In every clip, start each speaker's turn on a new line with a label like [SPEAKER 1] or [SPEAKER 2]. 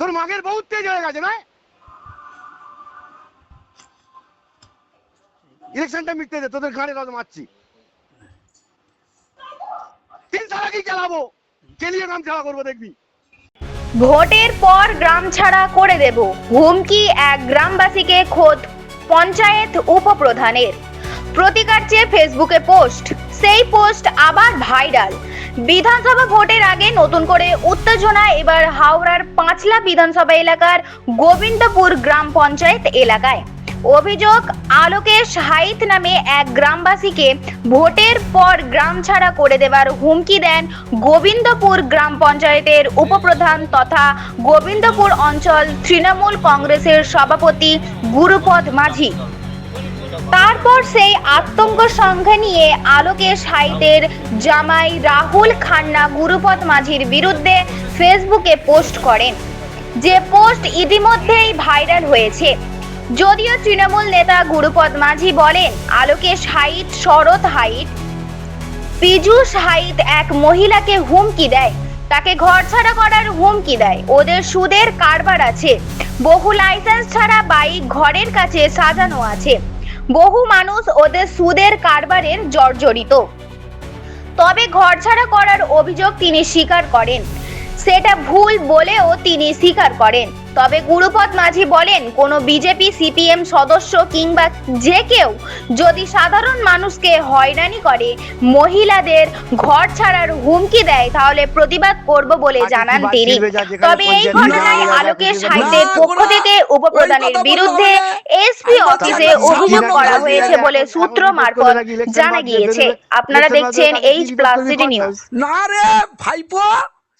[SPEAKER 1] তোর মাগের বহুত তেজ হয়ে গেছে না? ইলেকশনটা মিটতে দে, তোদের ঘাড়ে রদ মারছি। 3 সাল আগেই চালাবো, কেলিয়ে নাম ছাড়া করবো, দেখবি।
[SPEAKER 2] ভোটের পর গ্রাম ছাড়া করে দেব, হুমকি এক গ্রামবাসীকে খোদ পঞ্চায়েত উপপ্রধানের। প্রতিকার চেয়ে ফেসবুকে পোস্ট, সেই পোস্ট আবার ভাইরাল। বিধানসভা ভোটের আগে নতুন করে উত্তেজনা এবার হাওড়ার পাঁচলা বিধানসভা এলাকার গোবিন্দপুর গ্রাম পঞ্চায়েত এলাকায়। অভিযোগ, আলোকেশ হাইত নামে এক গ্রামবাসীকে ভোটের পর গ্রাম ছাড়া করে দেবার হুমকি দেন গোবিন্দপুর গ্রাম পঞ্চায়েতের উপপ্রধান তথা গোবিন্দপুর অঞ্চল তৃণমূল কংগ্রেসের সভাপতি গুরুপদ মাঝি। তারপর সেই আতঙ্ক সঙ্গে নিয়ে আলোকেশ হাইতের জামাই রাহুল খান্না গুরুপদ মাঝির বিরুদ্ধে ফেসবুকে পোস্ট করেন, যে পোস্ট ইতিমধ্যেই ভাইরাল হয়েছে। যদিও তৃণমূল নেতা গুরুপদ মাঝি বলেন, আলোকেশ হাইত, শরৎ হাইত, পীযূষ হাইত এক মহিলাকে হুমকি দেয়, তাকে ঘর ছাড়া করার হুমকি দেয়। ওদের সুদের কারবার আছে, বহু লাইসেন্স ছাড়া বাইক ঘরের কাছে সাজানো আছে, বহু মানুষ ওদের সুদের কারবারের জর্জরিত। তবে ঘর ছাড়া করার অভিযোগ তিনি স্বীকার করেন, সেটা ভুল বলেও তিনি স্বীকার করেন। তবে গুরুপদ মাঝি বলেন, কোনো বিজেপি সিপিএম সদস্য কিংবা যে কেউ যদি সাধারণ মানুষকে হয়রানি করে, মহিলাদের ঘর ছাড়ার হুমকি দেয়, তাহলে প্রতিবাদ করব বলে জানান তিনি। তবে এই ঘটনায় আলোকেশ হাইতের পক্ষ থেকে উপপ্রধানের বিরুদ্ধে এসপি অফিসে অভিযোগ করা হয়েছে বলে সূত্র মারফত জানা গিয়েছে। আপনারা দেখছেন H+ সিটি নিউজ।
[SPEAKER 3] না রে ভাইপো,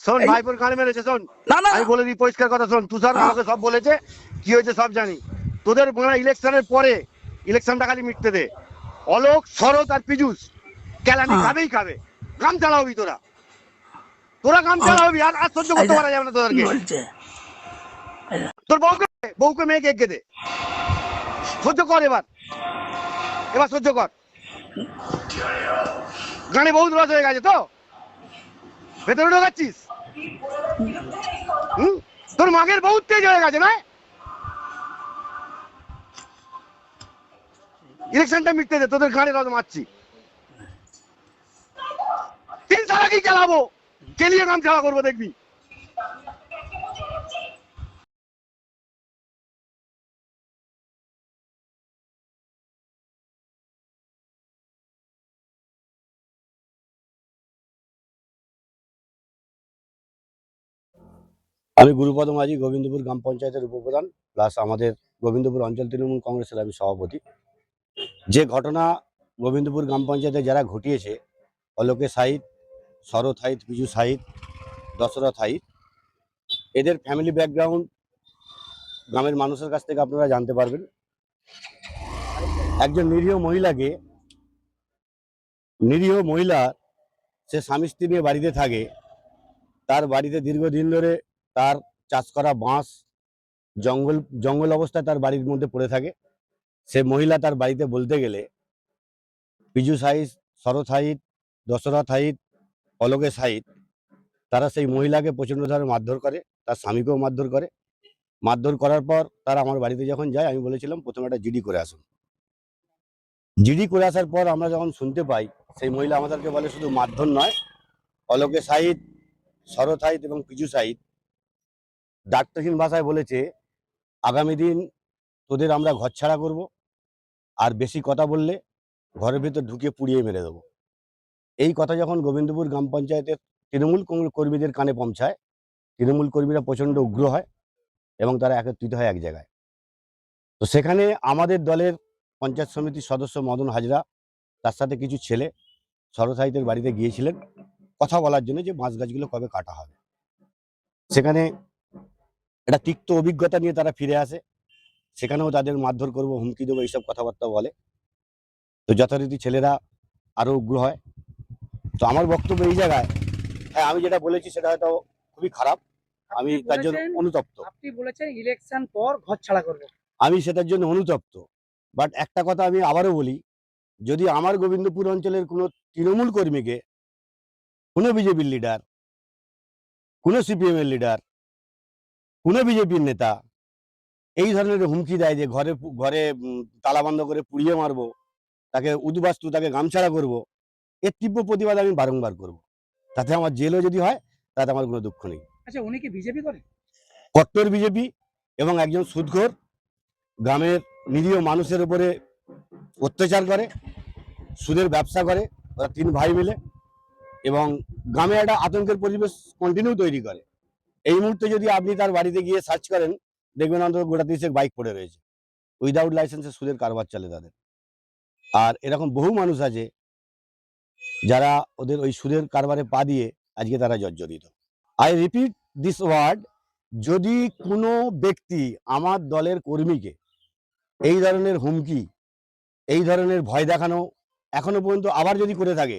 [SPEAKER 1] শোন, ভাইপোর কানে মেরেছে, শোন।
[SPEAKER 3] না না
[SPEAKER 1] আমি বলে দিই পরিষ্কার কথা, শোন। তুষার আমাকে সব বলেছে, কি হয়েছে সব জানি। তোদের ইলেকশনের পরে ইলেকশনটা খালি মিটতে দে। অলোক, শরৎ আর পীযূষ কেলানি খাবেই খাবে। কাম চালাবি তোরা, তোরা কাম চালাবি। আর সহ্য করতে পারা যাবে না তোদেরকে। তোর বউকে মেয়েকে এগিয়ে দে, সহ্য কর। এবার সহ্য কর। গানে বহুত রস হয়ে গেছে তো, ভেতরে ঢোকাচ্ছিস। তোর মাগের বহুত তেজ হয়ে গেছে না? ইলেকশনটা মিটতে দে, তোদের ঘাড়ে রদ মারছি। 3 সাল আগেই চালাবো, কেলিয়ে নাম ছাড়া করবো, দেখবি।
[SPEAKER 4] আমি গুরুপদ মাঝি, গোবিন্দপুর গ্রাম পঞ্চায়েতের উপপ্রধান, প্লাস আমাদের গোবিন্দপুর অঞ্চল তৃণমূল কংগ্রেসের আমি সভাপতি। যে ঘটনা গোবিন্দপুর গ্রাম পঞ্চায়েতে যারা ঘটিয়েছে, অলোকেশ হাইত, শরৎ হাইত, পীযূষ হাইত, দশরথ হাইত, এদের ফ্যামিলি ব্যাকগ্রাউন্ড গ্রামের মানুষের কাছ থেকে আপনারা জানতে পারবেন। একজন নিরীহ মহিলা, সে স্বামী স্ত্রী নিয়ে বাড়িতে থাকে। তার বাড়িতে দীর্ঘদিন ধরে তার চাষ করা বাঁশ জঙ্গল অবস্থায় তার বাড়ির মধ্যে পড়ে থাকে। সে মহিলা তার বাড়িতে বলতে গেলে পীযূষ হাইত, শরৎ হাইত, দশরথ হাইত, অলোকেশ হাইত, তারা সেই মহিলাকে প্রচণ্ড ধরনের মারধর করে, তার স্বামীকেও মারধর করে। মারধর করার পর তারা আমার বাড়িতে যখন যায়, আমি বলেছিলাম প্রথমে একটা জিডি করে আসুন। জিডি করে আসার পর আমরা যখন শুনতে পাই, সেই মহিলা আমাদেরকে বলে শুধু মারধর নয়, অলোকেশ হাইত, শরৎ হাইত এবং পীযূষ হাইত ডাক্তারহীন ভাষায় বলেছে, আগামী দিন তোদের আমরা ঘর ছাড়া করব, আর বেশি কথা বললে ঘরের ভিতর ঢুকিয়ে পুড়িয়ে মেরে দেবো। এই কথা যখন গোবিন্দপুর গ্রাম পঞ্চায়েতের তৃণমূল কর্মীদের কানে পৌঁছায়, তৃণমূল কর্মীরা প্রচণ্ড উগ্র হয় এবং তারা একত্রিত হয় এক জায়গায়। তো সেখানে আমাদের দলের পঞ্চায়েত সমিতির সদস্য মদন হাজরা, তার সাথে কিছু ছেলে শরৎ হাইতের বাড়িতে গিয়েছিলেন কথা বলার জন্য, যে বাঁশ গাছগুলো কবে কাটা হবে। সেখানে একটা তিক্ত অভিজ্ঞতা নিয়ে তারা ফিরে আসে। সেখানেও তাদের মারধর করবো, হুমকি দেবো, এইসব কথাবার্তা বলে। তো যথারীতি ছেলেরা আরো উগ্র হয়। তো আমার বক্তব্য এই জায়গায়, হ্যাঁ, আমি যেটা বলেছি সেটা হয়তো খুবই খারাপ, আমি তার জন্য অনুতপ্ত।
[SPEAKER 3] আপনি বলেছেন ইলেকশন পর ঘর ছাড়া করব,
[SPEAKER 4] আমি সেটার জন্য অনুতপ্ত। বাট একটা কথা আমি আবারও বলি, যদি আমার গোবিন্দপুর অঞ্চলের কোনো তৃণমূল কর্মীকে, কোনো বিজেপির লিডার, কোনো সিপিএম এর লিডার কোনো বিজেপির নেতা এই ধরনের হুমকি দেয় যে ঘরে ঘরে তালা বন্ধ করে পুড়িয়ে মারবো, তাকে উদ্বাস্তু, তাকে গামছাড়া করব, এর তীব্র প্রতিবাদ আমি বারংবার করব। তাতে আমার জেলও যদি হয় তাতে আমার কোনো দুঃখ নেই।
[SPEAKER 3] আচ্ছা, উনি কি বিজেপি করে?
[SPEAKER 4] কট্টর বিজেপি এবং একজন সুদখোর, গ্রামের নিরীহ মানুষের উপরে অত্যাচার করে, সুদের ব্যবসা করে, ওরা 3 ভাই মিলে, এবং গ্রামে একটা আতঙ্কের পরিবেশ কন্টিনিউ তৈরি করে। এই মুহূর্তে যদি আপনি তার বাড়িতে গিয়ে সার্চ করেন, দেখবেন অন্তত গোটা 30 বাইক পড়ে রয়েছে, উইদাউট লাইসেন্সে সুদের কারবার চলে তাদের। আর এরকম বহু মানুষ আছে যারা ওদের ওই সুদের কারবারে পা দিয়ে আজকে তারা জর্জরিত। আই রিপিট দিস ওয়ার্ড, যদি কোনো ব্যক্তি আমার দলের কর্মীকে এই ধরনের হুমকি, এই ধরনের ভয় দেখানো এখনো পর্যন্ত আবার যদি করে থাকে,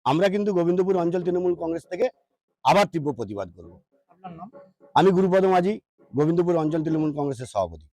[SPEAKER 4] আমরা কিন্তু গোবিন্দপুর অঞ্চল তৃণমূল কংগ্রেস থেকে আবার তীব্র প্রতিবাদ করব।
[SPEAKER 3] আপনার নাম?
[SPEAKER 4] আমি গুরুপদ মাঝি, গোবিন্দপুর অঞ্চল তৃণমূল কংগ্রেসের সভাপতি।